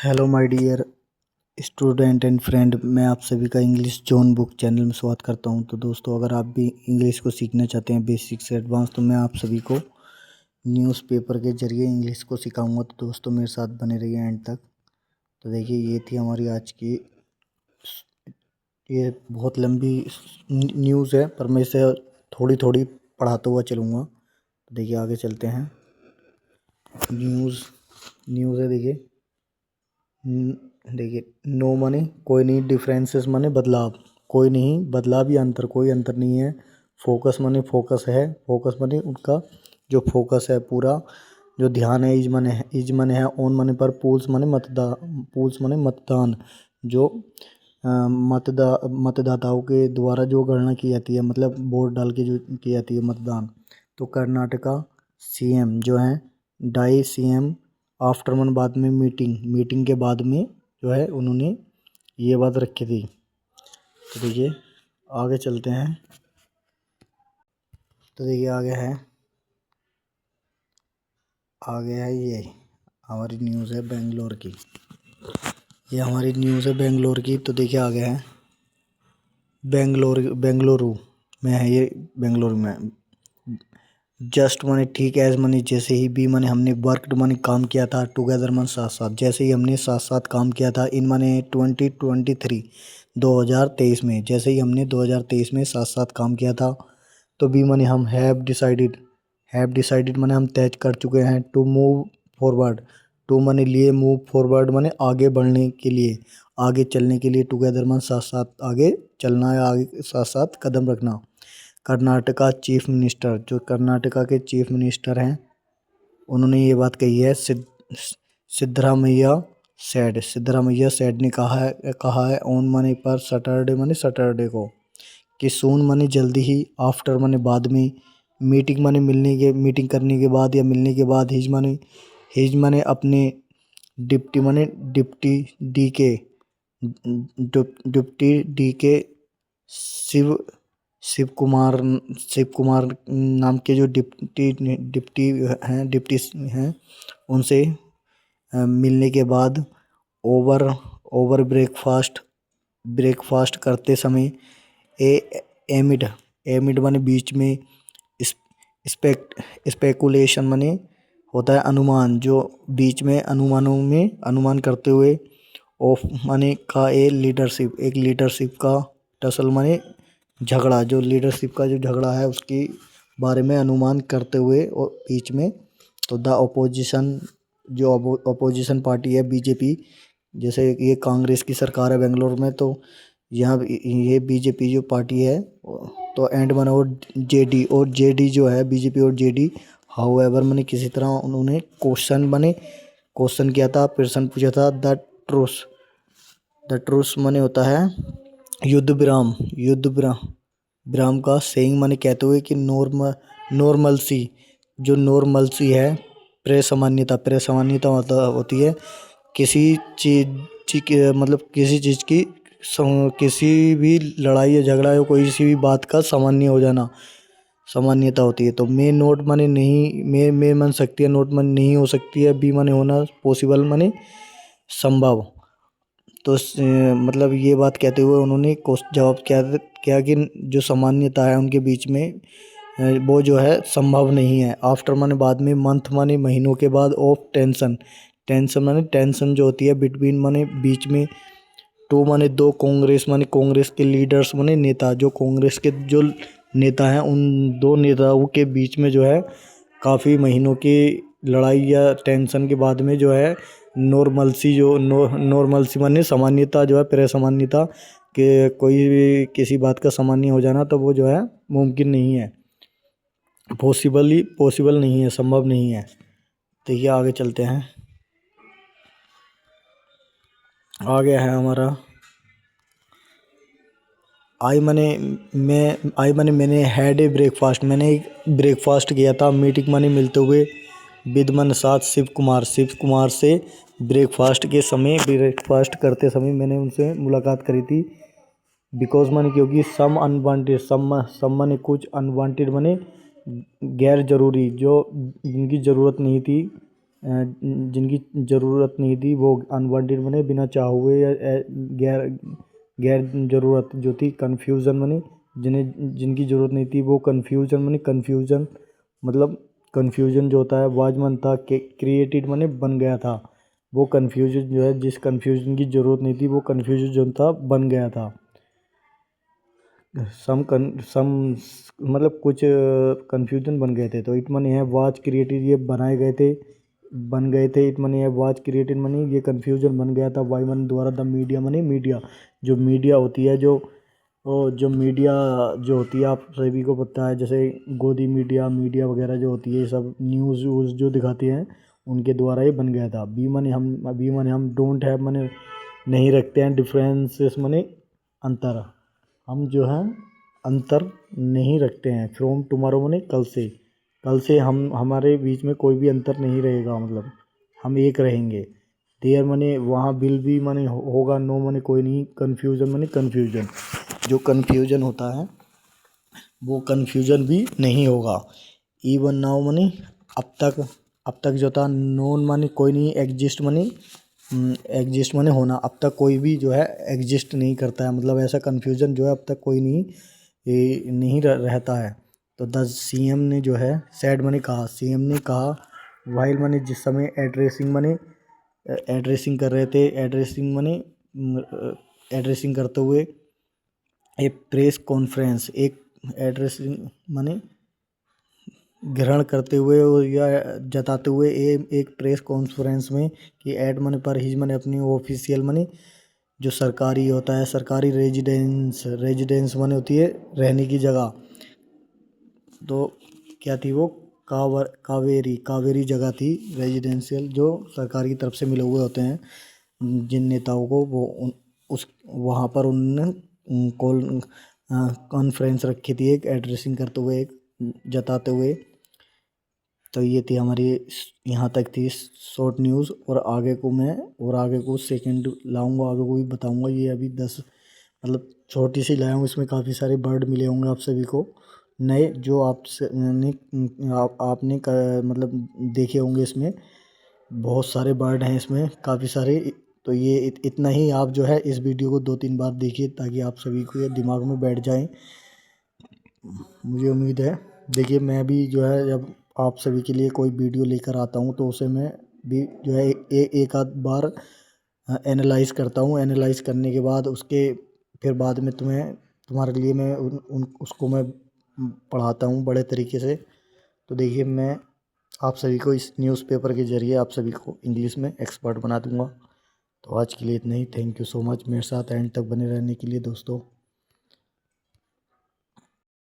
Hello my dear student and friend, मैं आप सभी का इंग्लिश जोन बुक चैनल में स्वागत करता हूं। तो दोस्तों, अगर आप भी इंग्लिश को सीखना चाहते हैं बेसिक से एडवांस, तो मैं आप सभी को न्यूज़पेपर के जरिए इंग्लिश को सिखाऊंगा। तो दोस्तों, मेरे साथ बने रहिए एंड तक। तो देखिए, ये थी हमारी आज की, ये बहुत लंबी न्यूज़ है, पर मैं इसे थोड़ी थोड़ी पढ़ाता हुआ चलूँगा। तो देखिए, आगे चलते हैं। न्यूज़ है, देखिए, नो माने कोई नहीं, डिफरेंसेस माने बदलाव, कोई नहीं बदलाव या अंतर, कोई अंतर नहीं है। फोकस माने फोकस है, फोकस माने उनका जो फोकस है, पूरा जो ध्यान है। इज माने है, ऑन माने पर, पूल्स माने मतदान, जो मतदाताओं के द्वारा जो गणना की जाती है, मतलब वोट डाल के जो की जाती है मतदान। तो कर्नाटका सीएम जो है, डाई सीएम आफ्टर मन, बाद में मीटिंग के बाद में जो है उन्होंने ये बात रखी थी। तो देखिए, आगे चलते हैं। तो देखिए, आगे है ये हमारी न्यूज़ है बेंगलोर की। ये हमारी न्यूज़ है बेंगलोर की। तो देखिए, आगे है बेंगलुरु में है ये, बेंगलुरु में। जस्ट माने ठीक, एज माने जैसे ही, बी माने हमने, वर्कड माने काम किया था, टुगेदर माने साथ साथ, जैसे ही हमने साथ साथ काम किया था। इन माने 2023 में, जैसे ही हमने 2023 में साथ साथ काम किया था। तो बी माने हम हैव डिसाइडेड माने हम तय कर चुके हैं। टू मूव फॉरवर्ड, टू माने लिए, मूव फॉरवर्ड माने आगे बढ़ने के लिए, आगे चलने के लिए, टुगेदर माने साथ साथ आगे चलना या आगे साथ साथ कदम रखना। कर्नाटका चीफ मिनिस्टर, जो कर्नाटका के चीफ मिनिस्टर हैं, उन्होंने ये बात कही है। सिद्धरामैया सेड ने कहा है ऑन मनी पर, सैटरडे को, कि सून मनी जल्दी ही, आफ्टर मनी बाद में, मीटिंग करने के बाद या मिलने के बाद, हिज मनी अपने डिप्टी डी के शिव शिव कुमार नाम के जो डिप्टी हैं, उनसे मिलने के बाद, ओवर ओवर ब्रेकफास्ट करते समय, ए एमिड माने बीच में, स्पेकुलेशन माने होता है अनुमान, जो बीच में अनुमान करते हुए, ऑफ माने का एक लीडरशिप का, टसल माने झगड़ा, जो लीडरशिप का जो झगड़ा है उसके बारे में अनुमान करते हुए, और बीच में। तो द अपोजिशन, जो अपोजिशन पार्टी है बीजेपी, जैसे ये कांग्रेस की सरकार है बेंगलोर में, तो यहाँ ये बीजेपी जो पार्टी है, तो एंड मन, और जेडी जो है, बीजेपी और जेडी, हाउएवर मैंने किसी तरह उन्होंने क्वेश्चन किया था, प्रश्न पूछा था। द ट्रूस माने होता है युद्ध विराम का, सेइंग माने कहते हुए कि नॉर्मलसी, जो नॉर्मलसी है, प्रसामान्यता मतलब होती है किसी मतलब किसी चीज़ की, किसी भी लड़ाई या झगड़ा या कोई सी भी बात का सामान्य हो जाना, सामान्यता होती है। तो मे नोट माने नहीं, मे मन सकती है, नोट माने नहीं हो सकती है, बी माने होना, पॉसिबल माने संभव। तो मतलब ये बात कहते हुए उन्होंने जवाब क्या कि जो सामान्यता है उनके बीच में, वो जो है संभव नहीं है। आफ्टर माने बाद में, मंथ माने महीनों के बाद, ऑफ टेंशन माने टेंशन जो होती है, बिटवीन माने बीच में, टू माने दो, कांग्रेस माने कांग्रेस के लीडर्स माने नेता, जो कांग्रेस के जो नेता हैं, उन दो नेताओं के बीच में जो है काफ़ी महीनों की लड़ाई या टेंशन के बाद में जो है नॉर्मलसी माने सामान्यता जो है, प्रसामान्यता, कि कोई भी किसी बात का सामान्य हो जाना, तो वो जो है मुमकिन नहीं है, पॉसिबल नहीं है, संभव नहीं है। देखिए, आगे चलते हैं। आगे है हमारा आई मैंने मैंने हैड ए ब्रेकफास्ट, मैंने एक ब्रेकफास्ट किया था, मीटिंग माने मिलते हुए, विद मन साथ शिव कुमार से, ब्रेकफास्ट करते समय मैंने उनसे मुलाकात करी थी। बिकॉज माने क्योंकि, सम अनवांटेड, सम माने कुछ, अनवांटेड माने गैर ज़रूरी, जो जिनकी ज़रूरत नहीं थी, जिनकी ज़रूरत नहीं थी वो अनवांटेड बने, बिना चाहे हुए या गैर गैर ज़रूरत जो थी कन्फ्यूज़न बने, जिनकी ज़रूरत नहीं थी वो कन्फ्यूज़न बने। कन्फ्यूज़न मतलब कन्फ्यूज़न जो होता है वाजमन था, क्रिएटेड बने बन गया था। वो कन्फ्यूजन जो है, जिस कन्फ्यूजन की ज़रूरत नहीं थी वो कन्फ्यूजन जो था बन गया था। सम मतलब कुछ कन्फ्यूजन बन गए थे, तो इट मनी है वाच क्रिएटेड, ये बनाए गए थे, बन गए थे। इट मनी है वाच क्रिएटेड मनी, ये कन्फ्यूजन बन गया था वाई मन द्वारा। द मीडिया मनी, मीडिया जो मीडिया होती है, जो मीडिया जो होती है आप सभी को पता है, जैसे गोदी मीडिया मीडिया वगैरह जो होती है, ये सब न्यूज़ व्यूज़ जो दिखाती हैं उनके द्वारा ये बन गया था। बी मनी हम डोंट हैव मनी नहीं रखते हैं, डिफरेंसेस मनी अंतर, हम जो है अंतर नहीं रखते हैं। फ्रॉम टुमारो मने कल से हम हमारे बीच में कोई भी अंतर नहीं रहेगा, मतलब हम एक रहेंगे। देयर मने वहाँ विल भी मने होगा, नो मने कोई नहीं, कन्फ्यूजन मने कन्फ्यूजन, जो कन्फ्यूजन होता है वो कन्फ्यूजन भी नहीं होगा। इवन नाउ मने अब तक जो था। नोन माने कोई नहीं, एग्जिस्ट माने होना। अब तक कोई भी जो है एग्जिस्ट नहीं करता है, मतलब ऐसा कन्फ्यूजन जो है अब तक कोई नहीं नहीं रहता है। तो द सीएम ने जो है सैड माने कहा, सीएम ने कहा वाइल माने जिस समय एड्रेसिंग कर रहे थे, एड्रेसिंग करते हुए एक प्रेस कॉन्फ्रेंस, एक एड्रेसिंग माने ग्रहण करते हुए और या जताते हुए एक प्रेस कॉन्फ्रेंस में कि एड मनी पर हिज मनी अपनी ऑफिशियल मनी जो सरकारी होता है, सरकारी रेजिडेंस मनी होती है रहने की जगह। तो क्या थी वो, कावेरी जगह थी रेजिडेंशियल, जो सरकार की तरफ से मिले हुए होते हैं जिन नेताओं को, वो उस वहाँ पर उन्होंने कॉन्फ्रेंस रखी थी, एक एड्रेसिंग करते हुए, एक जताते हुए। तो ये थी हमारी, यहाँ तक थी शॉर्ट न्यूज़। और आगे को सेकंड लाऊंगा, आगे को भी बताऊंगा। ये अभी 10 मतलब छोटी सी लाया हूँ, इसमें काफ़ी सारे बर्ड मिले होंगे आप सभी को नए, जो आपने मतलब देखे होंगे। इसमें बहुत सारे बर्ड हैं, इसमें काफ़ी सारे। तो ये इतना ही, आप जो है इस वीडियो को 2-3 बार देखिए ताकि आप सभी को ये दिमाग में बैठ जाए। मुझे उम्मीद है, देखिए मैं भी जो है जब आप सभी के लिए कोई वीडियो लेकर आता हूँ तो उसे मैं भी जो है एक आध बार एनालाइज करता हूँ। एनालाइज करने के बाद उसके फिर बाद में तुम्हारे लिए मैं उसको मैं पढ़ाता हूँ बड़े तरीके से। तो देखिए मैं आप सभी को इस न्यूज़पेपर के ज़रिए आप सभी को इंग्लिश में एक्सपर्ट बना दूँगा। तो आज के लिए इतना ही। थैंक यू सो मच मेरे साथ एंड तक बने रहने के लिए दोस्तों।